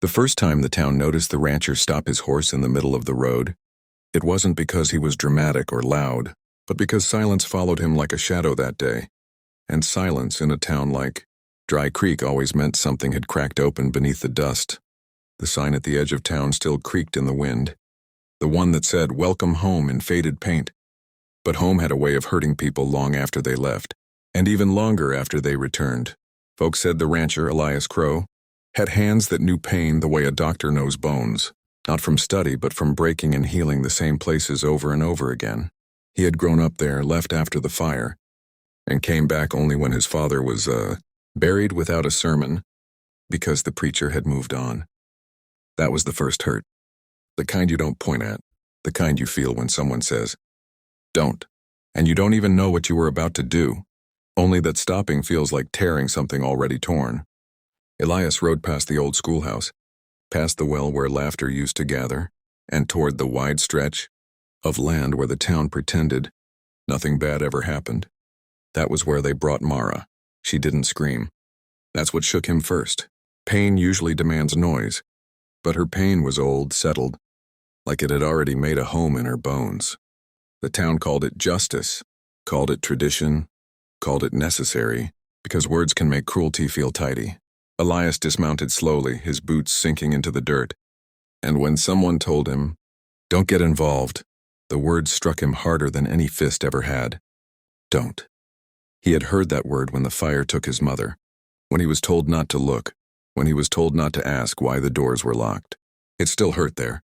The first time the town noticed the rancher stop his horse in the middle of the road, it wasn't because he was dramatic or loud, but because silence followed him like a shadow that day. And silence in a town like Dry Creek always meant something had cracked open beneath the dust. The sign at the edge of town still creaked in the wind. The one that said, "Welcome home," in faded paint. But home had a way of hurting people long after they left, and even longer after they returned. Folks said the rancher, Elias Crow, had hands that knew pain the way a doctor knows bones, not from study but from breaking and healing the same places over and over again. He had grown up there, left after the fire, and came back only when his father was, buried without a sermon, because the preacher had moved on. That was the first hurt. The kind you don't point at, the kind you feel when someone says, "Don't," and you don't even know what you were about to do, only that stopping feels like tearing something already torn. Elias rode past the old schoolhouse, past the well where laughter used to gather, and toward the wide stretch of land where the town pretended nothing bad ever happened. That was where they brought Mara. She didn't scream. That's what shook him first. Pain usually demands noise, but her pain was old, settled, like it had already made a home in her bones. The town called it justice, called it tradition, called it necessary, because words can make cruelty feel tidy. Elias dismounted slowly, his boots sinking into the dirt, and when someone told him, "Don't get involved," the word struck him harder than any fist ever had. Don't. He had heard that word when the fire took his mother, when he was told not to look, when he was told not to ask why the doors were locked. It still hurt there,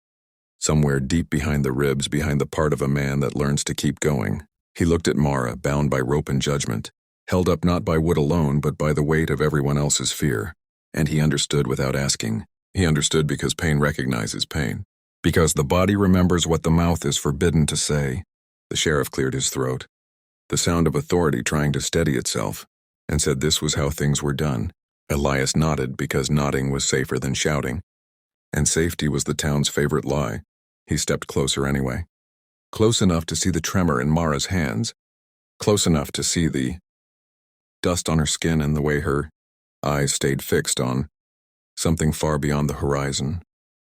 somewhere deep behind the ribs, behind the part of a man that learns to keep going. He looked at Mara, bound by rope and judgment, held up not by wood alone but by the weight of everyone else's fear. And he understood without asking. He understood because pain recognizes pain. Because the body remembers what the mouth is forbidden to say. The sheriff cleared his throat, the sound of authority trying to steady itself, and said this was how things were done. Elias nodded because nodding was safer than shouting. And safety was the town's favorite lie. He stepped closer anyway. Close enough to see the tremor in Mara's hands. Close enough to see the dust on her skin and the way her eyes stayed fixed on something far beyond the horizon,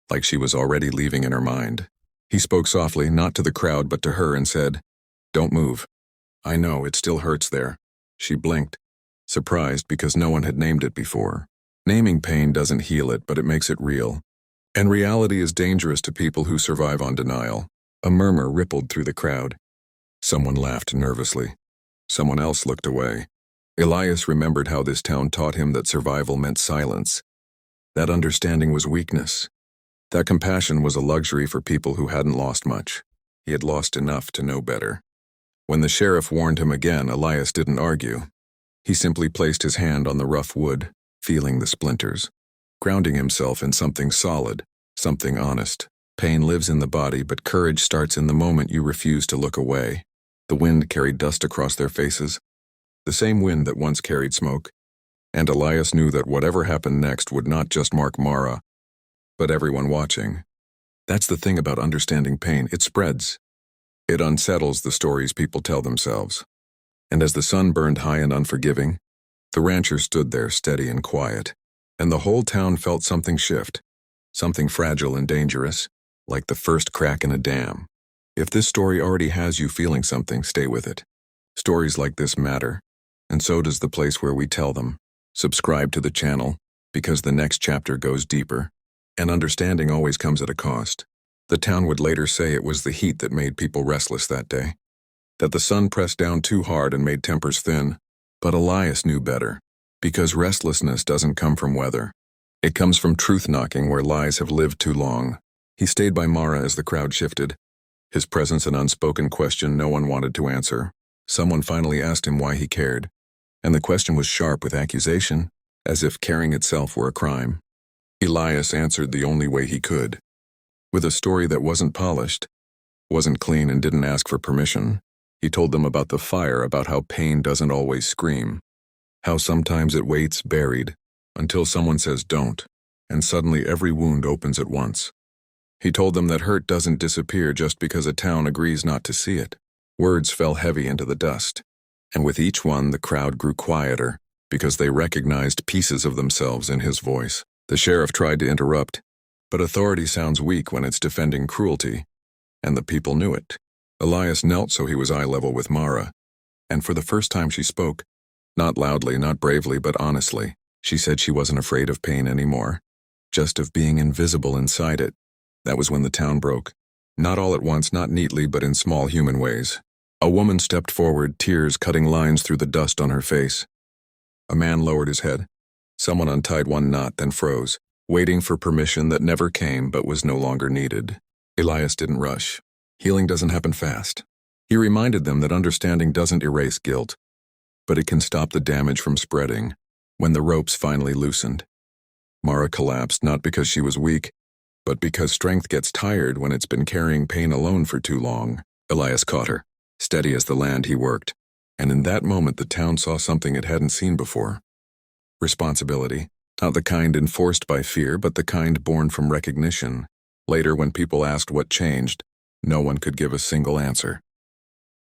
like she was already leaving in her mind. He spoke softly, not to the crowd but to her, and said, "Don't move. I know, it still hurts there." She blinked, surprised because no one had named it before. Naming pain doesn't heal it, but it makes it real. And reality is dangerous to people who survive on denial. A murmur rippled through the crowd. Someone laughed nervously. Someone else looked away. Elias remembered how this town taught him that survival meant silence. That understanding was weakness. That compassion was a luxury for people who hadn't lost much. He had lost enough to know better. When the sheriff warned him again, Elias didn't argue. He simply placed his hand on the rough wood, feeling the splinters, grounding himself in something solid, something honest. Pain lives in the body, but courage starts in the moment you refuse to look away. The wind carried dust across their faces, the same wind that once carried smoke, and Elias knew that whatever happened next would not just mark Mara, but everyone watching. That's the thing about understanding pain. It spreads. It unsettles the stories people tell themselves. And as the sun burned high and unforgiving, the rancher stood there steady and quiet, and the whole town felt something shift, something fragile and dangerous, like the first crack in a dam. If this story already has you feeling something, stay with it. Stories like this matter, and so does the place where we tell them. Subscribe to the channel, because the next chapter goes deeper, and understanding always comes at a cost. The town would later say it was the heat that made people restless that day, that the sun pressed down too hard and made tempers thin. But Elias knew better, because restlessness doesn't come from weather. It comes from truth knocking where lies have lived too long. He stayed by Mara as the crowd shifted, his presence an unspoken question no one wanted to answer. Someone finally asked him why he cared, and the question was sharp with accusation, as if caring itself were a crime. Elias answered the only way he could, with a story that wasn't polished, wasn't clean, and didn't ask for permission. He told them about the fire, about how pain doesn't always scream, how sometimes it waits buried until someone says don't, and suddenly every wound opens at once. He told them that hurt doesn't disappear just because a town agrees not to see it. Words fell heavy into the dust, and with each one the crowd grew quieter because they recognized pieces of themselves in his voice. The sheriff tried to interrupt, but authority sounds weak when it's defending cruelty, and the people knew it. Elias knelt so he was eye level with Mara, and for the first time she spoke, not loudly, not bravely, but honestly. She said she wasn't afraid of pain anymore, just of being invisible inside it. That was when the town broke. Not all at once, not neatly, but in small human ways. A woman stepped forward, tears cutting lines through the dust on her face. A man lowered his head. Someone untied one knot, then froze, waiting for permission that never came but was no longer needed. Elias didn't rush. Healing doesn't happen fast. He reminded them that understanding doesn't erase guilt, but it can stop the damage from spreading. When the ropes finally loosened, Mara collapsed not because she was weak, but because strength gets tired when it's been carrying pain alone for too long. Elias caught her, steady as the land he worked, and in that moment the town saw something it hadn't seen before. Responsibility, not the kind enforced by fear, but the kind born from recognition. Later, when people asked what changed, no one could give a single answer.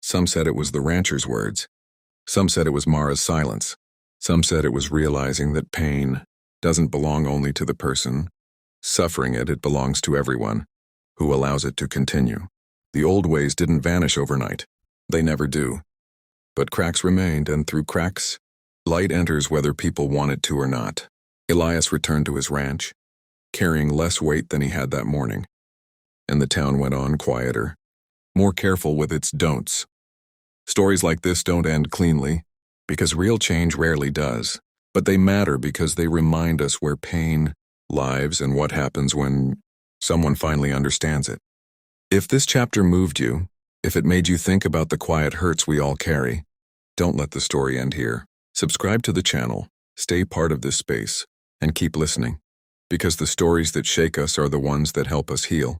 Some said it was the rancher's words. Some said it was Mara's silence. Some said it was realizing that pain doesn't belong only to the person suffering it, it belongs to everyone who allows it to continue. The old ways didn't vanish overnight. They never do. But cracks remained, and through cracks, light enters whether people want it to or not. Elias returned to his ranch, carrying less weight than he had that morning, and the town went on quieter, more careful with its don'ts. Stories like this don't end cleanly, because real change rarely does, but they matter because they remind us where pain lives and what happens when someone finally understands it. If this chapter moved you, if it made you think about the quiet hurts we all carry, don't let the story end here. Subscribe to the channel, stay part of this space, and keep listening, because the stories that shake us are the ones that help us heal.